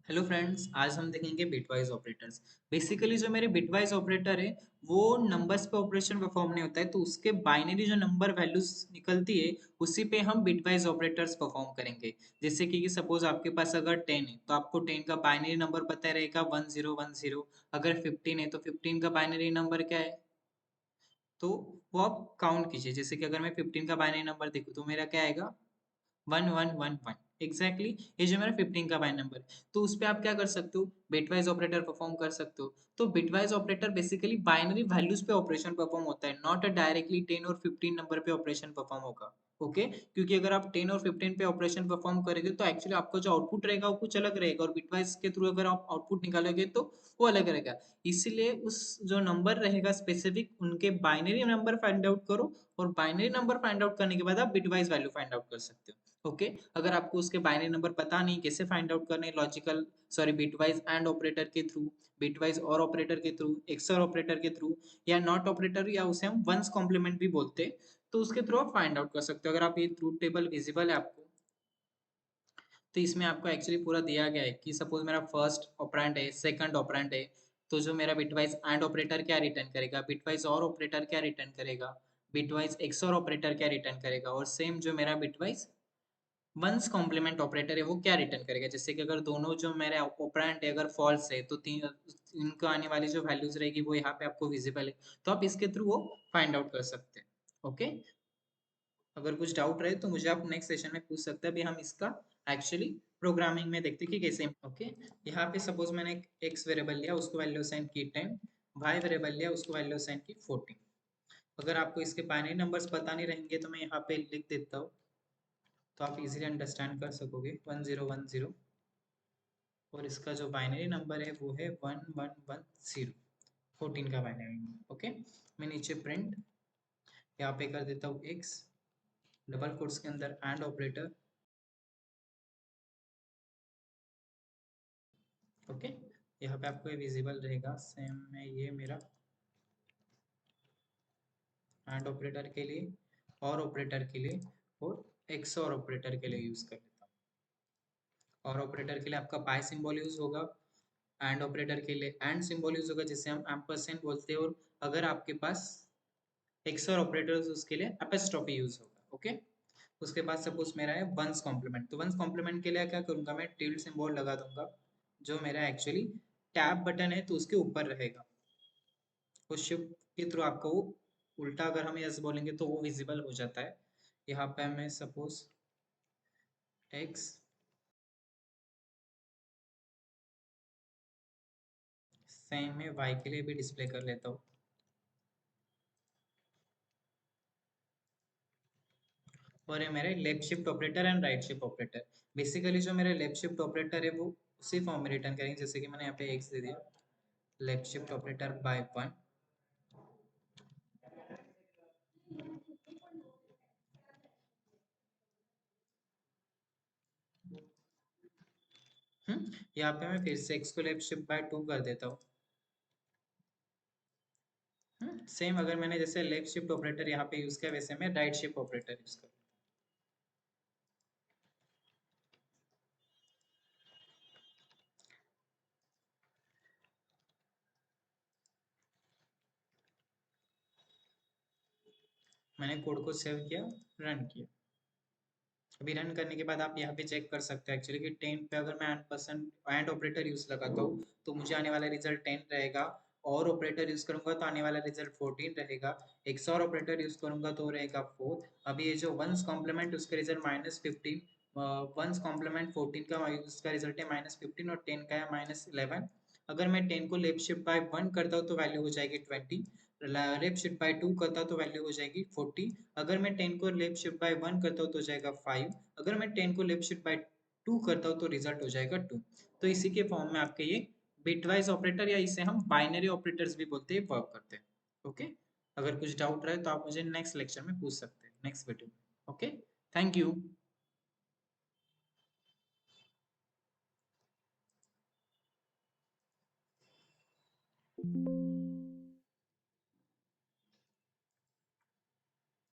Hello friends, आज हम देखेंगे बिटवाइज ऑपरेटर्स। बेसिकली जो मेरे बिटवाइज ऑपरेटर है वो नंबर्स पे ऑपरेशन परफॉर्म नहीं होता है, तो उसके बाइनरी जो नंबर वैल्यूज निकलती है उसी पे हम बिटवाइज ऑपरेटर्स परफॉर्म करेंगे। जैसे कि सपोज आपके पास अगर 10 है तो आपको 10 का बाइनरी नंबर पता रहेगा 1010। अगर 15 है तो 15 का बाइनरी नंबर क्या है, तो वो आप काउंट कीजिए। जैसे कि अगर मैं 15 का बाइनरी नंबर देखूँ तो मेरा क्या आएगा, 1111। एग्जैक्टली ये जो मेरा 15 का बाइनरी नंबर है, तो उस पे आप क्या कर सकते हो, बिटवाइज ऑपरेटर परफॉर्म कर सकते हो। तो bitwise operator basically binary values पे ऑपरेशन परफॉर्म होता है, नॉट डायरेक्टली 10 और 15 नंबर पे ऑपरेशन परफॉर्म होगा। ओके क्योंकि अगर आप 10 और 15 पे ऑपरेशन परफॉर्म करेंगे तो एक्चुअली आपका जो आउटपुट रहेगा वो कुछ अलग रहेगा, और बिटवाइज के थ्रू अगर आप आउटपुट निकालोगे तो वो अलग रहेगा। इसीलिए उस जो नंबर रहेगा स्पेसिफिक उनके बाइनरी नंबर फाइंड आउट करो, और बाइनरी नंबर फाइंड आउट करने के बाद आप बिटवाइज वैल्यू फाइंड आउट कर सकते हो। ओके अगर आपको उसके बाइनरी नंबर पता नहीं कैसे फाइंड आउट करने, logical sorry bitwise and operator के थ्रू, बिटवाइज और ऑपरेटर के थ्रू, एक्सर ऑपरेटर के थ्रू, या नॉट ऑपरेटर, या उसे हम वंस कॉम्प्लीमेंट भी बोलते हैं, तो उसके थ्रू आप फाइंड आउट कर सकते हो। अगर आप ये ट्रूथ टेबल विजिबल है आपको, तो इसमें आपको एक्चुअली पूरा दिया गया है कि सपोज मेरा फर्स्ट ऑपरेंड है, सेकंड ऑपरेंड है, तो जो मेरा बिटवाइज एंड ऑपरेटर क्या रिटर्न करेगा, बिटवाइज और ऑपरेटर क्या रिटर्न करेगा, बिटवाइज एक्सर ऑपरेटर क्या रिटर्न करेगा, और सेम जो मेरा बिटवाइज वंस कॉम्प्लीमेंट ऑपरेटर है वो क्या रिटर्न करेगा। जैसे कि अगर दोनों जो मेरे ऑपरेंड है अगर फॉल्स है तो तीन इनको आने वाली जो वैल्यूज रहेगी वो यहाँ पे आपको विजिबल है, तो आप इसके थ्रू वो फाइंड आउट कर सकते हैं। ओके अगर कुछ डाउट रहे तो मुझे आप नेक्स्ट सेशन में पूछ सकते हैं। अभी हम इसका एक्चुअली प्रोग्रामिंग में देखते हैं कि कैसे। ओके यहाँ पे सपोज मैंने एक एक्स वेरिएबल लिया, उसको वैल्यू असाइन की 10, वाई वेरिएबल लिया, उसको वैल्यू असाइन की 14। अगर आपको इसके बाइनरी नंबर्स पता नहीं रहेंगे तो मैं यहाँ पे लिख देता हूँ, तो आप इजीली अंडरस्टैंड कर सकोगे। 1010, और इसका जो बाइनरी नंबर है वो है 1110, 14 का बाइनरी नंबर। ओके मैं नीचे प्रिंट यहाँ पे कर देता हूँ एक्स, डबल कोट्स के अंदर एंड ऑपरेटर। ओके यहाँ पे आपको ये विजिबल रहेगा। सेम में ये मेरा एंड ऑपरेटर के लिए, और ऑपरेटर के लिए, और एक्स और ऑपरेटर के लिए यूज कर लेता हूँ। और ऑपरेटर के लिए आपका पाई सिंबल यूज होगा, एंड ऑपरेटर के लिए एंड सिंबल यूज होगा जिसे हम एम्परसेंड बोलते हैं, और अगर आपके पास एक्सर ऑपरेटर्स उसके लिए एपोस्ट्रोफी यूज होगा। ओके उसके बाद सपोज मेरा है वंस कॉम्प्लीमेंट, तो वंस कॉम्प्लीमेंट के लिए क्या करूंगा, मैं टिल्ड सिंबल लगा दूंगा, जो मेरा एक्चुअली टैब बटन है तो उसके ऊपर रहेगा। उस शिफ्ट के थ्रू आपको वो उल्टा अगर हम यस बोलेंगे तो वो विजिबल हो जाता है। यहाँ पे मैं सपोज एक्स, सेम में वाई के लिए भी डिस्प्ले कर लेता हूँ। और ये मेरे left shift operator and right shift operator. Basically जो मेरे लेफ्ट शिफ्ट ऑपरेटर है वो उसी फॉर्म में रिटर्न करेंगे, जैसे कि मैंने यहाँ पे एक्स दे दिया, लेफ्ट शिफ्ट ऑपरेटर बाय 1। यहाँ पे मैं फिर से एक्स को लेफ्ट शिफ्ट बाय 2 कर देता हूँ। सेम अगर मैंने जैसे लेफ्ट शिफ्ट ऑपरेटर यहाँ पे यूज किया, वैसे मैं राइट शिफ्ट ऑपरेटर यूज कर, मैंने कोड को सेव किया, रन किया। अभी रन करने के बाद आप यहाँ पे चेक कर सकते हो एक्चुअली कि 10 पे अगर मैं and percent and operator use लगाता हूँ तो मुझे आने वाला रिजल्ट 10 रहेगा, और ऑपरेटर यूज करूंगा तो आने वाला रिजल्ट 14 रहेगा, एक और ऑपरेटर यूज करूंगा तो रहेगा 4। अभी ये जो वंस कॉम्प्लीमेंट उसका रिजल्ट -15, वंस कॉम्प्लीमेंट 14 का उसका रिजल्ट है -15, और 10 का है -11। अगर मैं 10 को लेफ्ट शिफ्ट बाय 1 करता हूँ तो वैल्यू हो जाएगी 20, लेफ्ट शिफ्ट बाय 2 करता हूँ तो वैल्यू हो जाएगी 40। अगर मैं 10 को लेफ्ट शिफ्ट बाय 1 करता हूँ तो हो जाएगा 5। अगर मैं 10 को लेफ्ट शिफ्ट बाय 2 करता हूँ तो रिजल्ट हो जाएगा 2। तो इसी के फॉर्म में आपके ये बिटवाइज ऑपरेटर, या इसे हम बाइनरी ऑपरेटर्स भी बोलते हैं, वर्क करते हैं। ओके अगर कुछ डाउट रहे तो आप मुझे नेक्स्ट लेक्चर में पूछ सकते हैं, नेक्स्ट वीडियो में। Okay thank you.